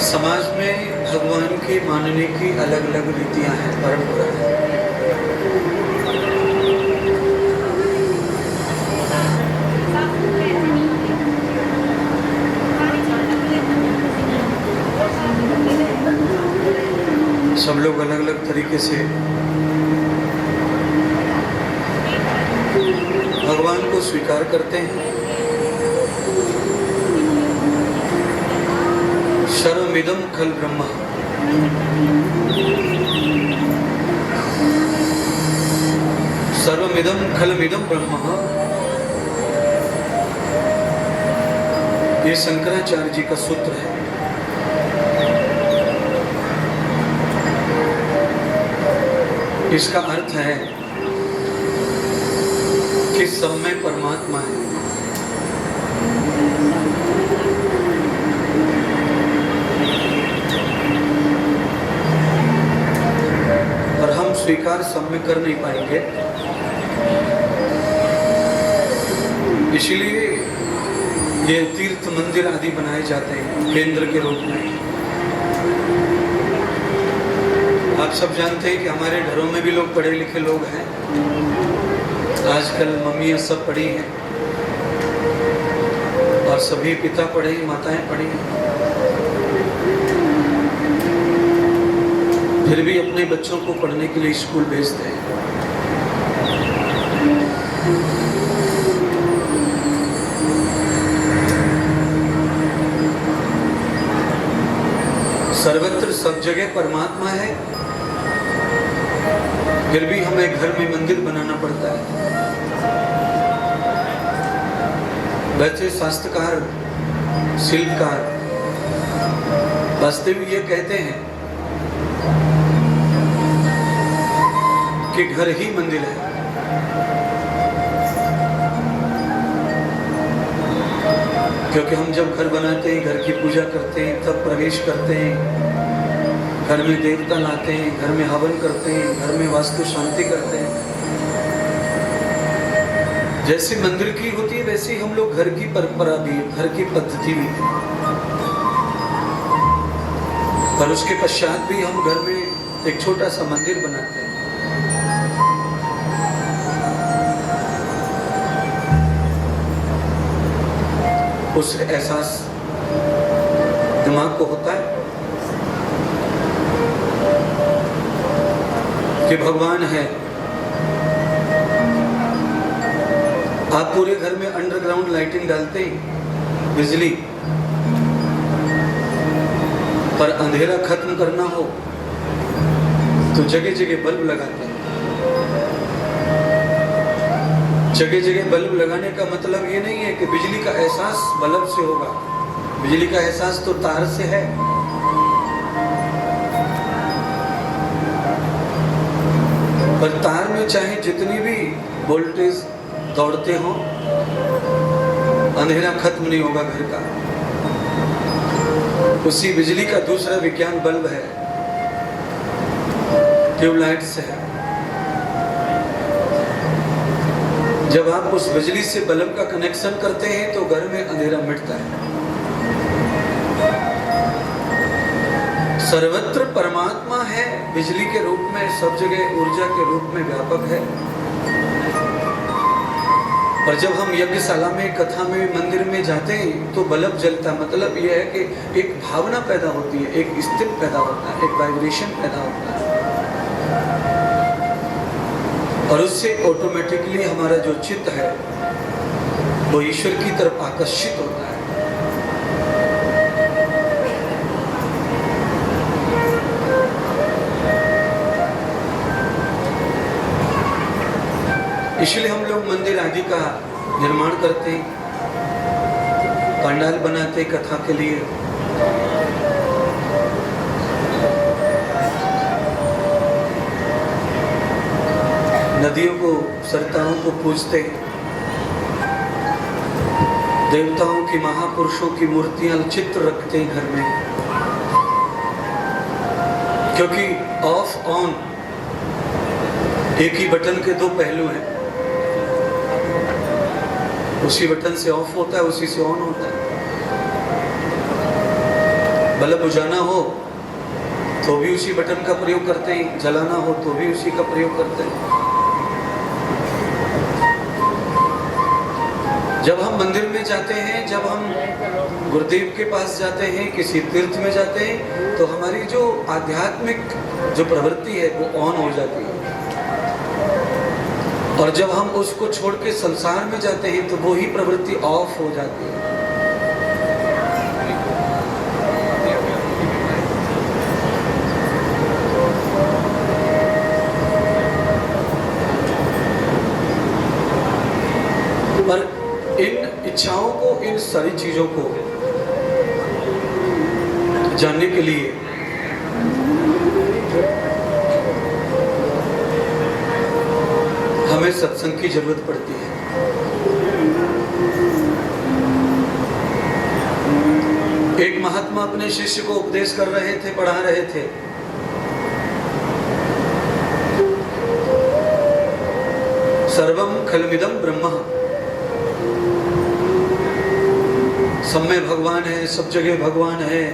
समाज में भगवान के मानने की अलग अलग रीतियां हैं, परंपरा है। सब लोग अलग अलग तरीके से भगवान को स्वीकार करते हैं। सर्वमिदं खल ब्रह्म, सर्वमिदं खलमिदं ब्रह्म, ये शंकराचार्य जी का सूत्र है। इसका अर्थ है कि सब में परमात्मा है। और हम स्वीकार सब में कर नहीं पाएंगे, इसीलिए ये तीर्थ मंदिर आदि बनाए जाते हैं केंद्र के रूप में। आप सब जानते हैं कि हमारे घरों में भी लोग पढ़े लिखे लोग हैं। आजकल मम्मियाँ सब पढ़ी हैं और सभी पिता पढ़े, माताएं पढ़ी हैं, फिर भी अपने बच्चों को पढ़ने के लिए स्कूल भेजते हैं। सर्वत्र सब जगह परमात्मा है, फिर भी हमें घर में मंदिर बनाना पड़ता है। वैसे शास्त्रकार, शिल्पकार वास्तविक ये कहते हैं कि घर ही मंदिर है। क्योंकि हम जब घर बनाते हैं, घर की पूजा करते हैं, तब प्रवेश करते हैं, घर में देवता लाते हैं, घर में हवन करते हैं, घर में वास्तु शांति करते हैं। जैसे मंदिर की होती है वैसे ही हम लोग घर की परंपरा भी, घर की पद्धति भी है। पर उसके पश्चात भी हम घर में एक छोटा सा मंदिर बनाते हैं। उस एहसास दिमाग को होता है कि भगवान है। आप पूरे घर में अंडरग्राउंड लाइटिंग डालते हैं, बिजली, पर अंधेरा खत्म करना हो तो जगह जगह बल्ब लगाते हैं। जगह जगह बल्ब लगाने का मतलब ये नहीं है कि बिजली का एहसास बल्ब से होगा। बिजली का एहसास तो तार से है। पर तार में चाहे जितनी भी वोल्टेज दौड़ते हो, अंधेरा खत्म नहीं होगा घर का। उसी बिजली का दूसरा विज्ञान बल्ब है, ट्यूबलाइट से है। जब आप उस बिजली से बल्ब का कनेक्शन करते हैं तो घर में अंधेरा मिटता है। सर्वत्र परमात्मा है, बिजली के रूप में, सब जगह ऊर्जा के रूप में व्यापक है। और जब हम यज्ञशाला में, कथा में, मंदिर में जाते हैं तो बल्ब जलता, मतलब यह है कि एक भावना पैदा होती है, एक स्थिति पैदा होता है, एक वाइब्रेशन पैदा होता है। और उससे ऑटोमेटिकली हमारा जो चित्त है वो ईश्वर की तरफ आकर्षित होता है। इसलिए हम लोग मंदिर आदि का निर्माण करते हैं, पंडाल बनाते हैं कथा के लिए। नदियों को, सरताओं को पूजते हैं, देवताओं की, महापुरुषों की मूर्तियां, चित्र रखते हैं घर में। क्योंकि ऑफ ऑन एक ही बटन के दो पहलू हैं। उसी बटन से ऑफ होता है, उसी से ऑन होता है। बल्ब बुझाना हो तो भी उसी बटन का प्रयोग करते हैं, जलाना हो तो भी उसी का प्रयोग करते हैं। जब हम मंदिर में जाते हैं, जब हम गुरुदेव के पास जाते हैं, किसी तीर्थ में जाते हैं, तो हमारी जो आध्यात्मिक जो प्रवृत्ति है वो ऑन हो जाती है। और जब हम उसको छोड़ के संसार में जाते हैं तो वो ही प्रवृत्ति ऑफ हो जाती है। पर इन इच्छाओं को, इन सारी चीजों को जानने के लिए हमें सत्संग की जरूरत पड़ती है। एक महात्मा अपने शिष्य को उपदेश कर रहे थे, पढ़ा रहे थे। सर्वम खलमिदम ब्रह्म, सब में भगवान है, सब जगह भगवान है।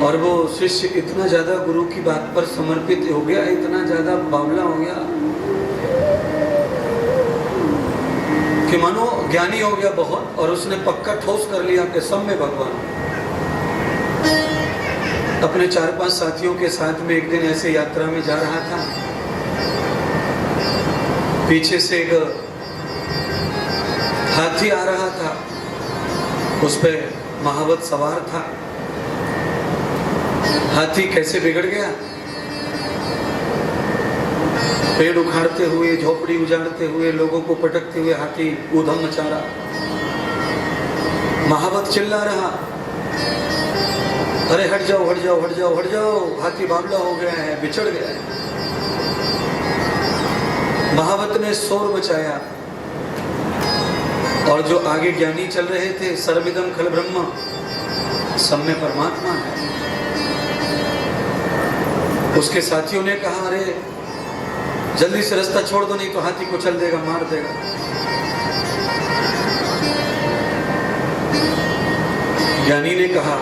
और वो शिष्य इतना ज्यादा गुरु की बात पर समर्पित हो गया, इतना ज्यादा बावला हो गया कि मानो ज्ञानी हो गया बहुत, और उसने पक्का ठोस कर लिया कि सब में भगवान। अपने 4-5 साथियों के साथ में एक दिन ऐसे यात्रा में जा रहा था। पीछे से एक हाथी आ रहा था, उस पे महावत सवार था। हाथी कैसे बिगड़ गया, पेड़ उखाड़ते हुए, झोपड़ी उजाड़ते हुए, लोगों को पटकते हुए हाथी ऊधम मचा रहा। महावत चिल्ला रहा, अरे हट जाओ हट जाओ हट जाओ हट जाओ, हाथी बावला हो गया है, बिछड़ गया है। महावत ने शोर मचाया, और जो आगे ज्ञानी चल रहे थे, सर्वमिदं खल ब्रह्म, सब में परमात्मा है। उसके साथियों ने कहा, अरे जल्दी से रास्ता छोड़ दो, नहीं तो हाथी को चल देगा, मार देगा। ज्ञानी ने कहा,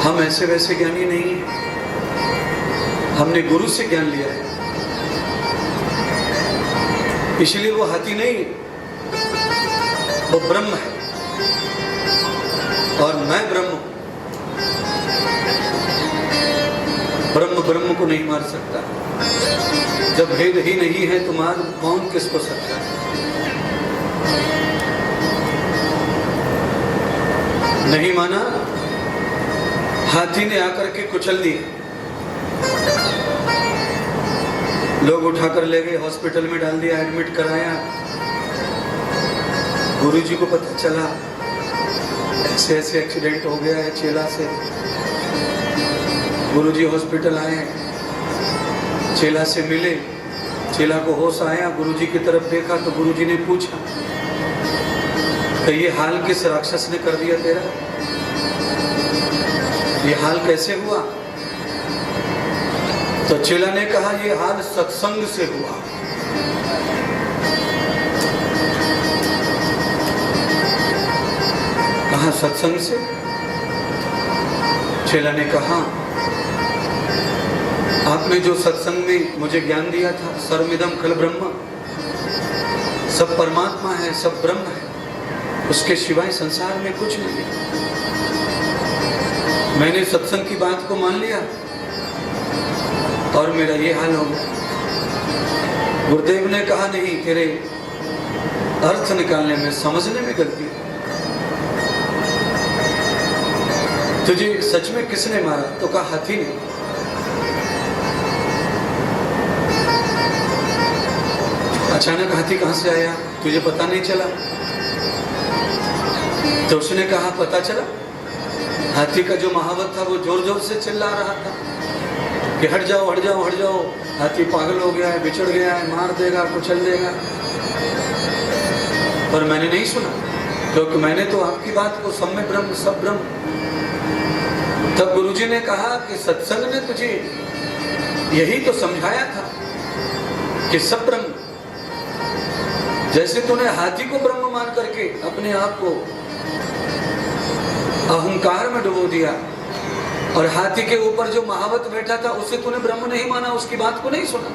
हम ऐसे वैसे ज्ञानी नहीं, हमने गुरु से ज्ञान लिया है, इसलिए वो हाथी नहीं, वो ब्रह्म है और मैं ब्रह्म हूं। ब्रह्म ब्रह्म को नहीं मार सकता। जब भेद ही नहीं है तो मार कौन किसको सकता है? नहीं माना, हाथी ने आकर के कुचल दिया। लोग उठाकर ले गए, हॉस्पिटल में डाल दिया, एडमिट कराया। गुरुजी को पता चला ऐसे ऐसे एक्सीडेंट हो गया है चेला से। गुरुजी हॉस्पिटल आए, चेला से मिले, चेला को होश आया, गुरुजी की तरफ देखा तो गुरुजी ने पूछा कि ये हाल किस राक्षस ने कर दिया तेरा? ये हाल कैसे हुआ? तो चेला ने कहा, ये हाल सत्संग से हुआ। कहा सत्संग से? चेला ने कहा, आपने जो सत्संग में मुझे ज्ञान दिया था, सर्वमिदं खल ब्रह्म, सब परमात्मा है, सब ब्रह्म है, उसके सिवाय संसार में कुछ नहीं है। मैंने सत्संग की बात को मान लिया और मेरा ये हाल हो गया। गुरुदेव ने कहा, नहीं, तेरे अर्थ निकालने में, समझने में गलती है। तुझे सच में किसने मारा? तो कहा हाथी ने। अचानक हाथी कहां से आया, तुझे पता नहीं चला? तो उसने कहा, पता चला। हाथी का जो महावत था वो जोर जोर से चिल्ला रहा था कि हट जाओ हट जाओ हट जाओ, हाथी पागल हो गया है, बिछड़ गया है, मार देगा, कुचल देगा। पर मैंने नहीं सुना, क्योंकि मैंने तो आपकी बात को सब में ब्रह्म, सब ब्रह्म। तब गुरुजी ने कहा कि सत्संग ने तुझे यही तो समझाया था कि सब ब्रह्म। जैसे तूने हाथी को ब्रह्म मान करके अपने आप को अहंकार में डुबो दिया। और हाथी के ऊपर जो महावत बैठा था उसे तूने ब्रह्म नहीं माना, उसकी बात को नहीं सुना।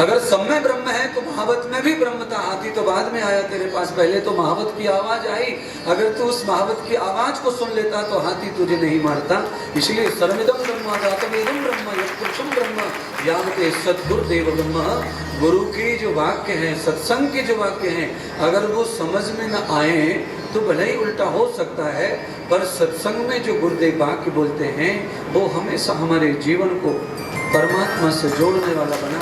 अगर सब में ब्रह्म है तो महावत में भी ब्रह्म था। हाथी तो बाद में आया तेरे पास, पहले तो महावत की आवाज आई। अगर तू उस महावत की आवाज को सुन लेता तो हाथी तुझे नहीं मारता। इसलिए सर्वमिदं ब्रह्मादातमेदं ब्रह्म यत्पुरुषं ब्रह्म यावते सद्गुरुदेव ब्रह्म। गुरु के जो वाक्य हैं, सत्संग के जो वाक्य हैं, अगर वो समझ में न आए तो भले ही उल्टा हो सकता है, पर सत्संग में जो गुरुदेव वाक्य बोलते हैं वो हमेशा हमारे जीवन को परमात्मा से जोड़ने वाला बना।